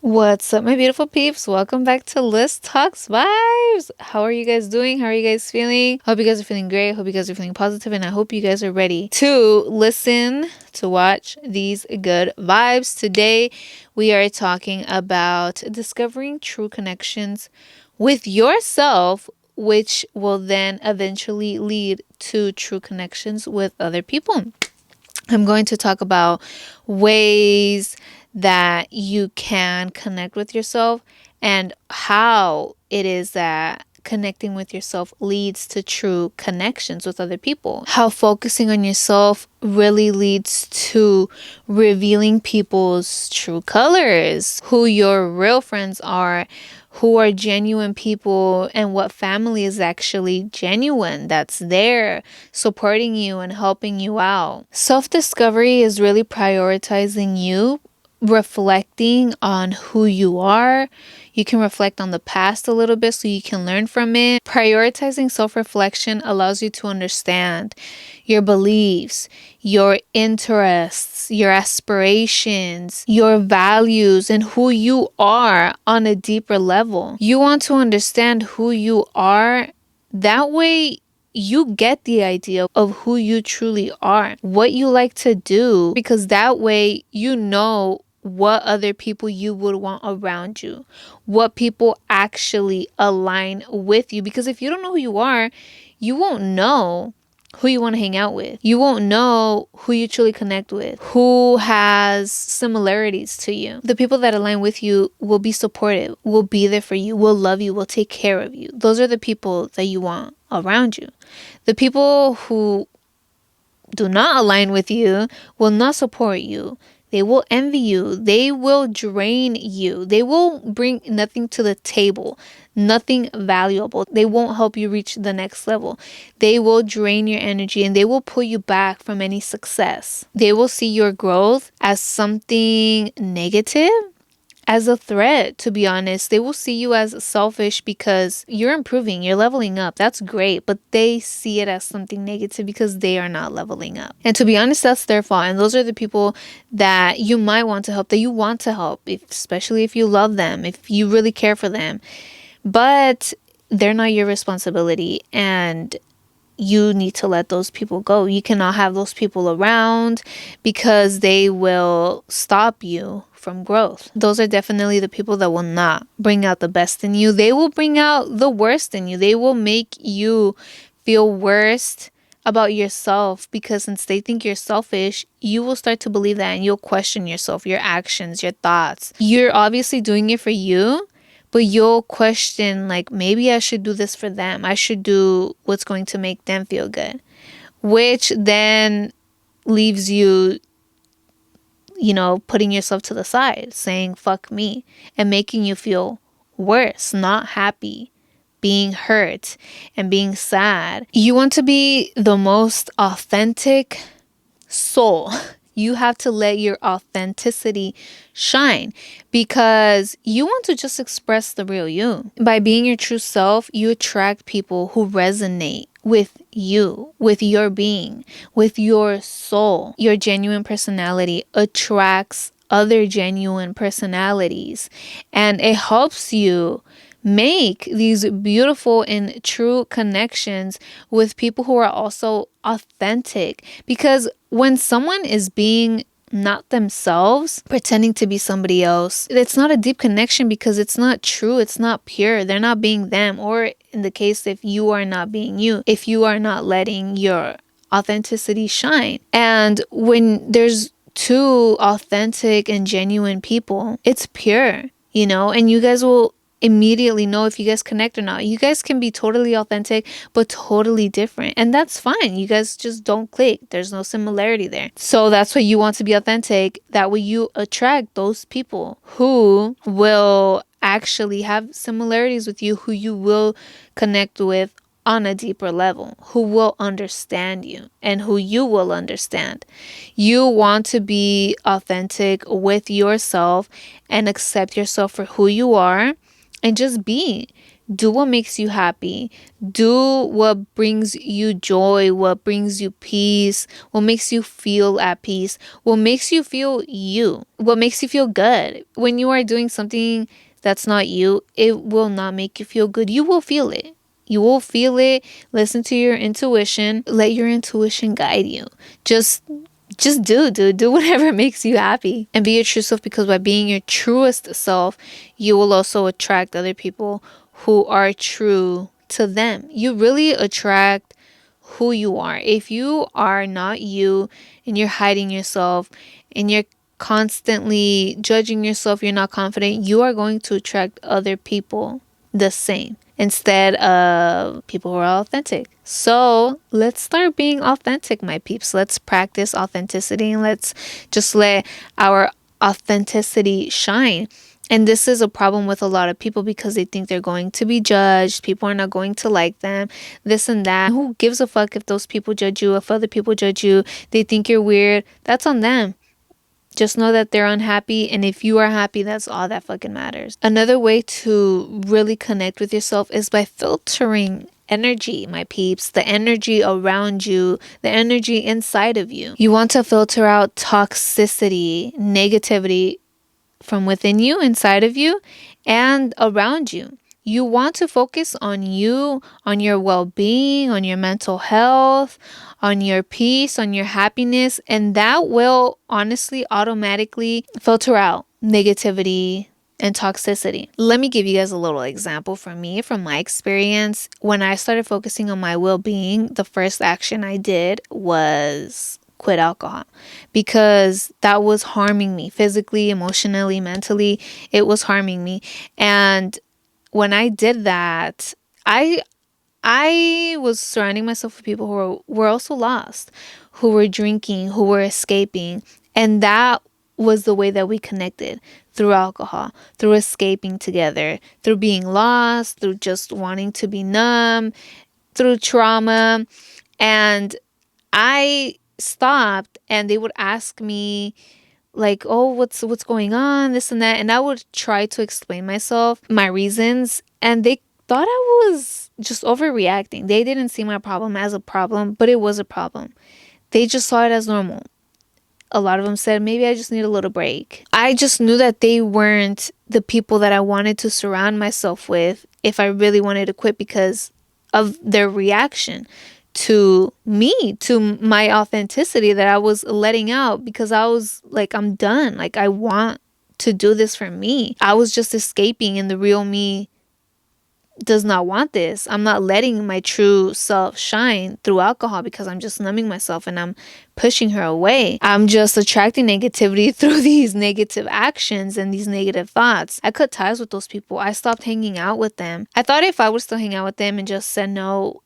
What's up, my beautiful peeps? Welcome back to List Talks Vibes. How are you guys doing? How are you guys feeling? Hope you guys are feeling great. Hope you guys are feeling positive, and I hope you guys are ready to listen to watch these good vibes. Today, we are talking about discovering true connections with yourself, which will then eventually lead to true connections with other people. I'm going to talk about ways that you can connect with yourself and how it is that connecting with yourself leads to true connections with other people. How focusing on yourself really leads to revealing people's true colors, who your real friends are, who are genuine people, and what family is actually genuine that's there supporting you and helping you out. Self-discovery is really prioritizing you, reflecting on who you are. You can reflect on the past a little bit so you can learn from it. Prioritizing self-reflection allows you to understand your beliefs, your interests, your aspirations, your values, and who you are on a deeper level. You want to understand who you are. That way, you get the idea of who you truly are, what you like to do, because that way you know what other people you would want around you, what people actually align with you. Because if you don't know who you are, you won't know who you want to hang out with. You won't know who you truly connect with, who has similarities to you. The people that align with you will be supportive, will be there for you, will love you, will take care of you. Those are the people that you want around you. The people who do not align with you will not support you. They will envy you. They will drain you. They will bring nothing to the table, nothing valuable. They won't help you reach the next level. They will drain your energy and they will pull you back from any success. They will see your growth as something negative, as a threat, to be honest. They will see you as selfish because you're improving, you're leveling up. That's great, but they see it as something negative because they are not leveling up. And to be honest, that's their fault. And those are the people that you might want to help, that you want to help, especially if you love them, if you really care for them. But they're not your responsibility, and you need to let those people go. You cannot have those people around because they will stop you from growth. Those are definitely the people that will not bring out the best in you. They will bring out the worst in you. They will make you feel worst about yourself, because since they think you're selfish, you will start to believe that and you'll question yourself, your actions, your thoughts. You're obviously doing it for you, but you'll question, like, maybe I should do this for them. I should do what's going to make them feel good, which then leaves you, putting yourself to the side, saying, fuck me, and making you feel worse, not happy, being hurt and being sad. You want to be the most authentic soul. You have to let your authenticity shine, because you want to just express the real you. By being your true self, you attract people who resonate with you, with your being, with your soul. Your genuine personality attracts other genuine personalities, and it helps you make these beautiful and true connections with people who are also authentic. Because when someone is being not themselves, pretending to be somebody else, it's not a deep connection, because it's not true, it's not pure. They're not being them. Or in the case, if you are not being you, if you are not letting your authenticity shine. And when there's two authentic and genuine people, it's pure, and you guys will immediately know if you guys connect or not. You guys can be totally authentic but totally different, and that's fine. You guys just don't click. There's no similarity there. So that's why you want to be authentic. That way you attract those people who will actually have similarities with you, who you will connect with on a deeper level, who will understand you and who you will understand. You want to be authentic with yourself and accept yourself for who you are, and just be Do what makes you happy. Do what brings you joy, what brings you peace, what makes you feel at peace, what makes you feel you, what makes you feel good. When you are doing something that's not you, it will not make you feel good. You will feel it. You will feel it. Listen to your intuition. Let your intuition guide you. Just do whatever makes you happy and be your true self, because by being your truest self, you will also attract other people who are true to them. You really attract who you are. If you are not you and you're hiding yourself and you're constantly judging yourself, you're not confident, you are going to attract other people the same instead of people who are authentic. So let's start being authentic, my peeps. Let's practice authenticity and let's just let our authenticity shine. And this is a problem with a lot of people because they think they're going to be judged. People are not going to like them, this and that. Who gives a fuck if those people judge you, if other people judge you, they think you're weird? That's on them. Just know that they're unhappy, and if you are happy, that's all that fucking matters. Another way to really connect with yourself is by filtering energy, my peeps. The energy around you, the energy inside of you. You want to filter out toxicity, negativity from within you, inside of you, and around you. You want to focus on you, on your well-being, on your mental health, on your peace, on your happiness, and that will honestly automatically filter out negativity and toxicity. Let me give you guys a little example from me, from my experience. When I started focusing on my well-being, the first action I did was quit alcohol, because that was harming me physically, emotionally, mentally. It was harming me. And when I did that, I was surrounding myself with people who were also lost, who were drinking, who were escaping. And that was the way that we connected, through alcohol, through escaping together, through being lost, through just wanting to be numb, through trauma. And I stopped, and they would ask me like, oh, what's going on, this and that, and I would try to explain myself, my reasons, and they thought I was just overreacting. They didn't see my problem as a problem, but it was a problem. They just saw it as normal. A lot of them said, maybe I just need a little break. I just knew that they weren't the people that I wanted to surround myself with if I really wanted to quit, because of their reaction to me, to my authenticity that I was letting out, because I was like, I'm done. Like, I want to do this for me. I was just escaping, and the real me does not want this. I'm not letting my true self shine through alcohol, because I'm just numbing myself and I'm pushing her away. I'm just attracting negativity through these negative actions and these negative thoughts. I cut ties with those people. I stopped hanging out with them. I thought if I would still hang out with them and just said no,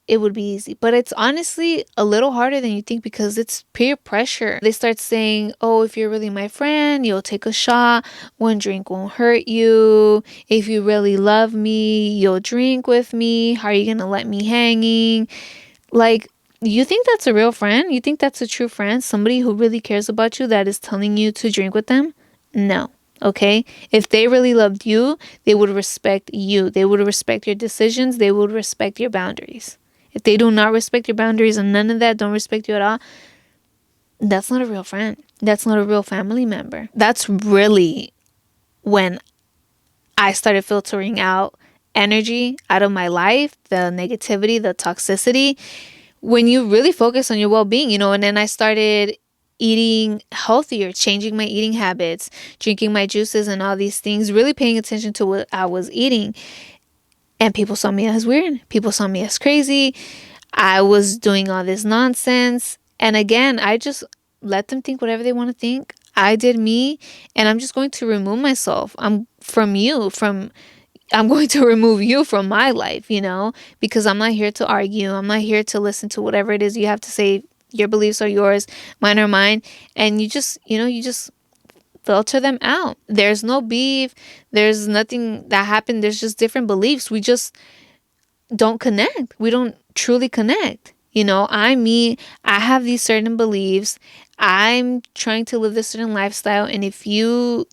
it would be easy. But it's honestly a little harder than you think, because it's peer pressure. They start saying, oh, if you're really my friend, you'll take a shot. One drink won't hurt you. If you really love me, you'll drink with me. How are you going to let me hanging? Like, you think that's a real friend? You think that's a true friend? Somebody who really cares about you that is telling you to drink with them? No. Okay? If they really loved you, they would respect you. They would respect your decisions. They would respect your boundaries. If they do not respect your boundaries and none of that, don't respect you at all, that's not a real friend. That's not a real family member. That's really when I started filtering out energy out of my life, the negativity, the toxicity. When you really focus on your well-being, and then I started eating healthier, changing my eating habits, drinking my juices and all these things, really paying attention to what I was eating. And people saw me as weird. People saw me as crazy. I was doing all this nonsense. And again, I just let them think whatever they want to think. I did me, and I'm just going to remove myself. I'm going to remove you from my life, because I'm not here to argue. I'm not here to listen to whatever it is you have to say. Your beliefs are yours, mine are mine. And you just filter them out. There's no beef. There's nothing that happened. There's just different beliefs. We just don't connect. We don't truly connect. I'm me. I have these certain beliefs. I'm trying to live this certain lifestyle. And if you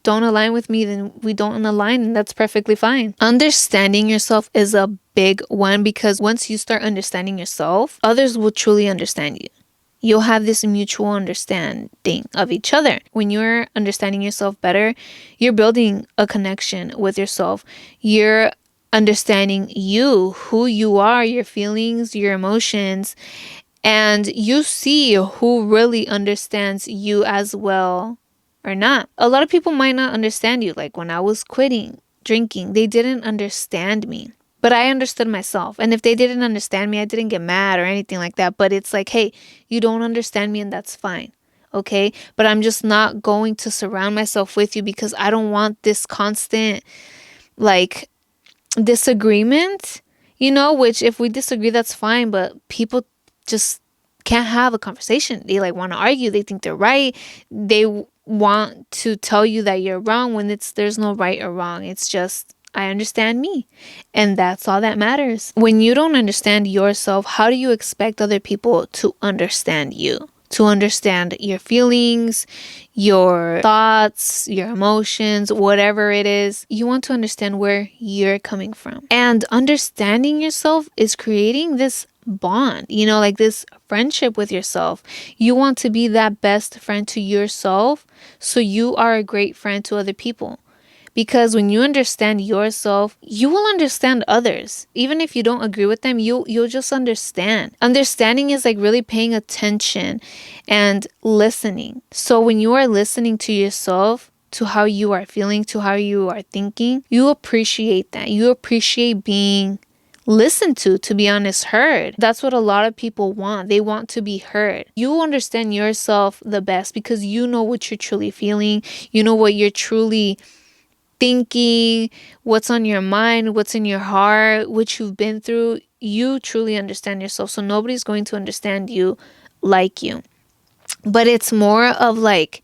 don't align with me, then we don't align, and that's perfectly fine. Understanding yourself is a big one, because once you start understanding yourself, others will truly understand you. You'll have this mutual understanding of each other. When you're understanding yourself better, you're building a connection with yourself. You're understanding you, who you are, your feelings, your emotions, and you see who really understands you as well or not. A lot of people might not understand you. Like when I was quitting drinking, they didn't understand me. But I understood myself. And if they didn't understand me, I didn't get mad or anything like that. But it's like, hey, you don't understand me, and that's fine. Okay? But I'm just not going to surround myself with you, because I don't want this constant, like, disagreement, which if we disagree, that's fine. But people just can't have a conversation. They like want to argue. They think they're right. They want to tell you that you're wrong when there's no right or wrong. It's just, I understand me, and that's all that matters. When you don't understand yourself, how do you expect other people to understand you? To understand your feelings, your thoughts, your emotions, whatever it is. You want to understand where you're coming from. And understanding yourself is creating this bond, like this friendship with yourself. You want to be that best friend to yourself, so you are a great friend to other people. Because when you understand yourself, you will understand others. Even if you don't agree with them, you'll just understand. Understanding is like really paying attention and listening. So when you are listening to yourself, to how you are feeling, to how you are thinking, you appreciate that. You appreciate being listened to be honest, heard. That's what a lot of people want. They want to be heard. You understand yourself the best because you know what you're truly feeling. You know what you're truly thinking, what's on your mind, what's in your heart, what you've been through. You truly understand yourself. So nobody's going to understand you like you. But it's more of like,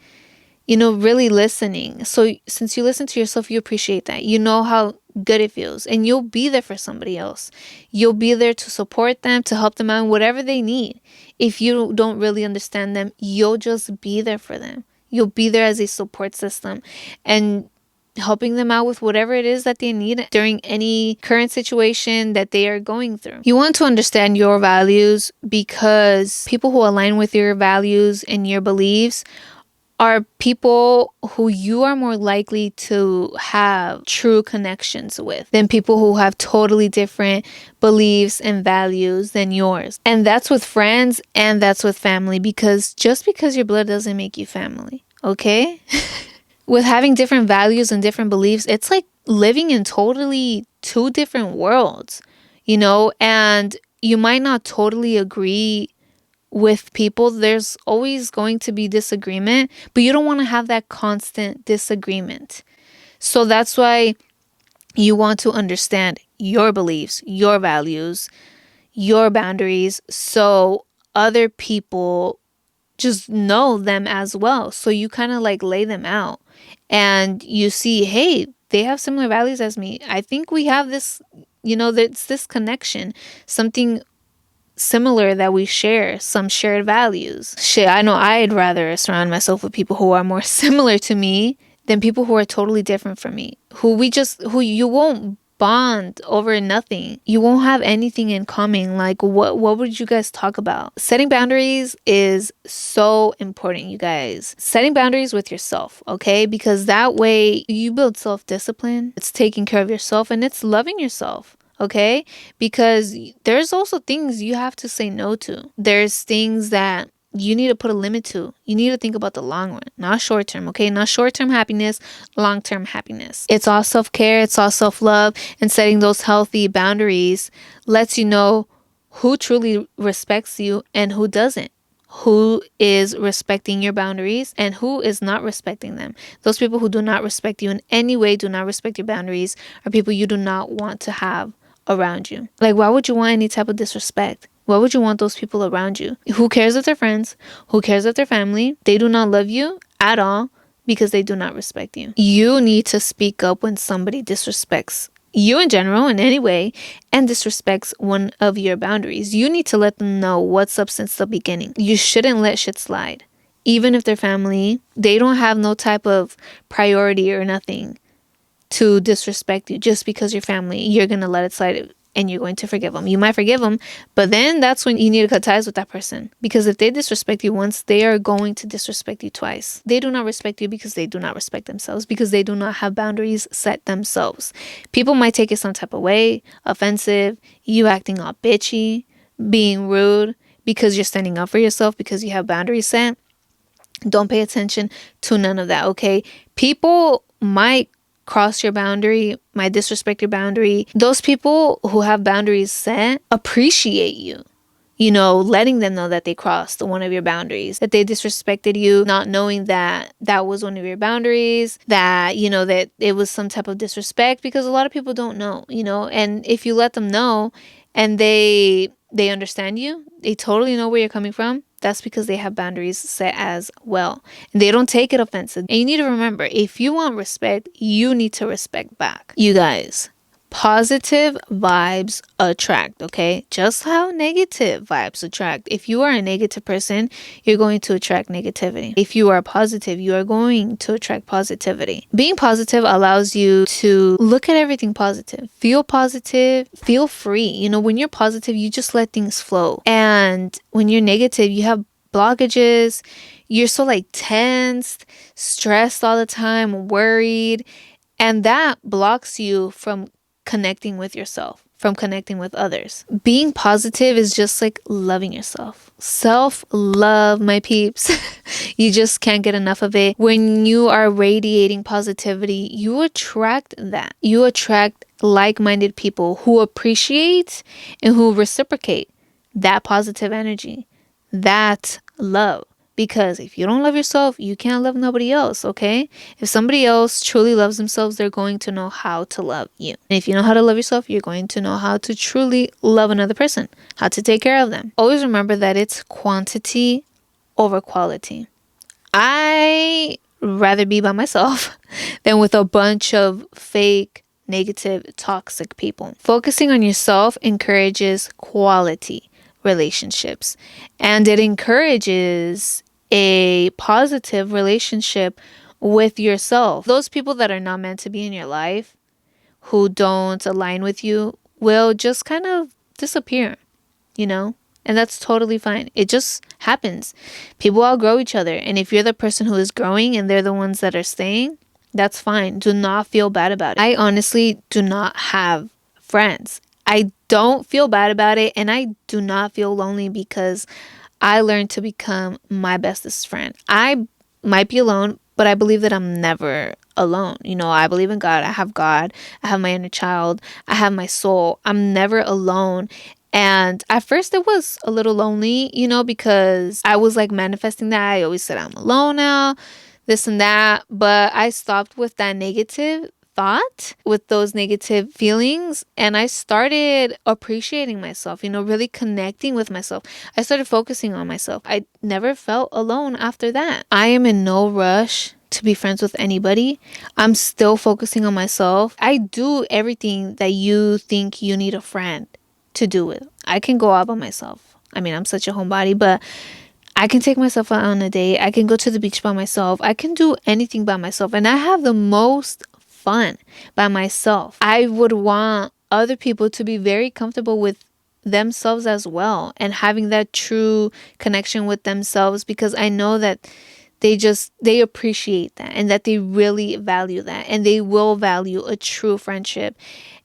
really listening. So since you listen to yourself, you appreciate that. You know how good it feels, and you'll be there for somebody else. You'll be there to support them, to help them out, whatever they need. If you don't really understand them, you'll just be there for them. You'll be there as a support system and helping them out with whatever it is that they need during any current situation that they are going through. You want to understand your values, because people who align with your values and your beliefs are people who you are more likely to have true connections with than people who have totally different beliefs and values than yours. And that's with friends, and that's with family, because just because your blood doesn't make you family, okay? With having different values and different beliefs, it's like living in totally two different worlds, and you might not totally agree with people. There's always going to be disagreement, but you don't want to have that constant disagreement. So that's why you want to understand your beliefs, your values, your boundaries, so other people just know them as well. So you kind of like lay them out, and you see, hey, they have similar values as me. I think we have this, there's this connection, something similar that we share, some shared values. Shit, I know I'd rather surround myself with people who are more similar to me than people who are totally different from me, who you won't bond over nothing. You won't have anything in common. Like what would you guys talk about? Setting boundaries is so important, you guys. Setting boundaries with yourself, okay? Because that way you build self-discipline. It's taking care of yourself, and it's loving yourself. Okay? Because there's also things you have to say no to. There's things that you need to put a limit to. You need to think about the long run, not short term, okay? Not short term happiness, long term happiness. It's all self-care, it's all self-love, and setting those healthy boundaries lets you know who truly respects you and who doesn't. Who is respecting your boundaries and who is not respecting them. Those people who do not respect you in any way, do not respect your boundaries, are people you do not want to have around you. Like, why would you want any type of disrespect? Why would you want those people around you? Who cares if they're friends? Who cares if they're family? They do not love you at all because they do not respect you. You need to speak up when somebody disrespects you in general in any way and disrespects one of your boundaries. You need to let them know what's up since the beginning. You shouldn't let shit slide. even if they're family, they don't have no type of priority or nothing to disrespect you just because you're family. You're going to let it slide and you're going to forgive them. You might forgive them, but then that's when you need to cut ties with that person. Because if they disrespect you once, they are going to disrespect you twice. They do not respect you because they do not respect themselves, because they do not have boundaries set themselves. People might take it some type of way, offensive, you acting all bitchy, being rude, because you're standing up for yourself, because you have boundaries set. Don't pay attention to none of that, okay? People might cross your boundary, might disrespect your boundary. Those people who have boundaries set appreciate you. You know, letting them know that they crossed one of your boundaries, that they disrespected you, not knowing that that was one of your boundaries, that, you know, that it was some type of disrespect, because a lot of people don't know, you know, and if you let them know and they understand you, they totally know where you're coming from, that's because they have boundaries set as well. And they don't take it offensive. And you need to remember, if you want respect, you need to respect back. You guys, positive vibes attract, okay? Just how negative vibes attract. If you are a negative person, you're going to attract negativity. If you are positive, you are going to attract positivity. Being positive allows you to look at everything positive, feel positive, feel free. You know, when you're positive, you just let things flow. And when you're negative, you have blockages. You're so like tensed, stressed all the time, worried. And that blocks you from connecting with yourself, from connecting with others. Being positive is just like loving yourself. Self-love, my peeps. You just can't get enough of it. When you are radiating positivity, you attract that. You attract like-minded people who appreciate and who reciprocate that positive energy, that love. Because if you don't love yourself, you can't love nobody else, okay? If somebody else truly loves themselves, they're going to know how to love you. And if you know how to love yourself, you're going to know how to truly love another person, how to take care of them. Always remember that it's quantity over quality. I rather be by myself than with a bunch of fake, negative, toxic people. Focusing on yourself encourages quality relationships, and it encourages a positive relationship with yourself. Those people that are not meant to be in your life, who don't align with you, will just kind of disappear, you know? And that's totally fine. It just happens. People outgrow each other. And if you're the person who is growing and they're the ones that are staying, that's fine. Do not feel bad about it. I honestly do not have friends. I don't feel bad about it. And I do not feel lonely because I learned to become my bestest friend. I might be alone, but I believe that I'm never alone. You know, I believe in God. I have God. I have my inner child. I have my soul. I'm never alone. And at first it was a little lonely, you know, because I was like manifesting that. I always said I'm alone now, this and that. But I stopped with that negative thought, with those negative feelings, and I started appreciating myself, you know, really connecting with myself. I started focusing on myself. I never felt alone after that. I am in no rush to be friends with anybody. I'm still focusing on myself. I do everything that you think you need a friend to do with. I can go out by myself. I mean, I'm such a homebody, but I can take myself out on a date. I can go to the beach by myself. I can do anything by myself. And I have the most fun by myself. I would want other people to be very comfortable with themselves as well, and having that true connection with themselves, because I know that they appreciate that, and that they really value that, and they will value a true friendship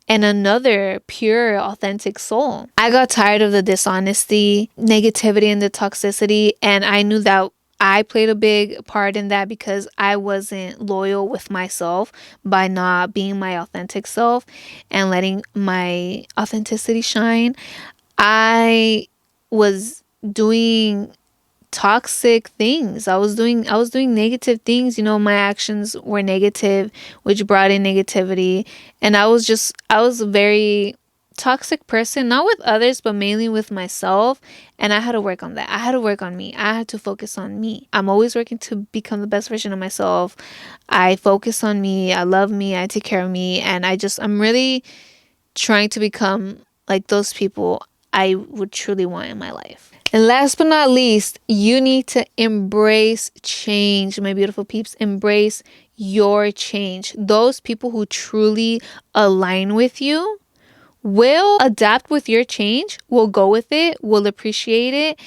and another pure, authentic soul. I got tired of the dishonesty, negativity, and the toxicity, and I knew that I played a big part in that because I wasn't loyal with myself by not being my authentic self and letting my authenticity shine. I was doing toxic things. I was doing negative things. You know, my actions were negative, which brought in negativity. And I was a very toxic person, not with others, but mainly with myself. And I had to work on that. I had to work on me. I had to focus on me. I'm always working to become the best version of myself. I focus on me. I love me. I take care of me. And I'm really trying to become like those people I would truly want in my life. And last but not least, you need to embrace change, my beautiful peeps. Embrace your change. Those people who truly align with you will adapt with your change, will go with it, will appreciate it,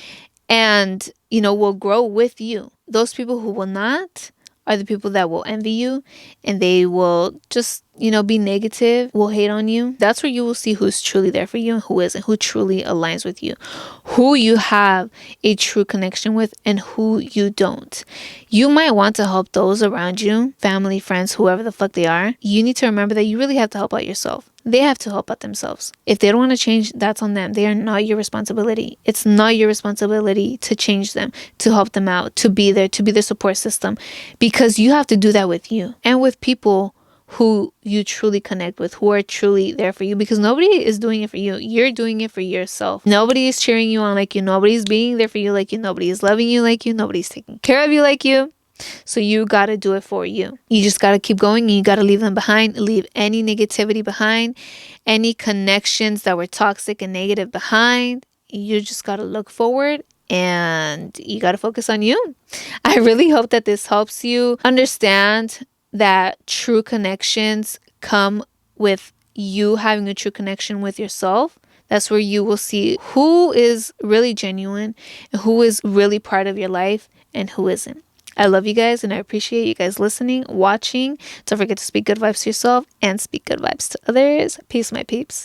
and, will grow with you. Those people who will not are the people that will envy you, and they will just, be negative, will hate on you. That's where you will see who's truly there for you and who isn't, who truly aligns with you, who you have a true connection with and who you don't. You might want to help those around you, family, friends, whoever the fuck they are. You need to remember that you really have to help out yourself. They have to help out themselves. If they don't want to change, that's on them. They are not your responsibility. It's not your responsibility to change them, to help them out, to be there, to be their support system, because you have to do that with you and with people who you truly connect with, who are truly there for you, because nobody is doing it for you. You're doing it for yourself. Nobody is cheering you on like you. Nobody's being there for you like you. Nobody is loving you like you. Nobody's taking care of you like you. So you got to do it for you. You just got to keep going, and you got to leave them behind. Leave any negativity behind, any connections that were toxic and negative behind. You just got to look forward, and you got to focus on you. I really hope that this helps you understand that true connections come with you having a true connection with yourself. That's where you will see who is really genuine and who is really part of your life and who isn't. I love you guys, and I appreciate you guys listening, watching. Don't forget to speak good vibes to yourself and speak good vibes to others. Peace, my peeps.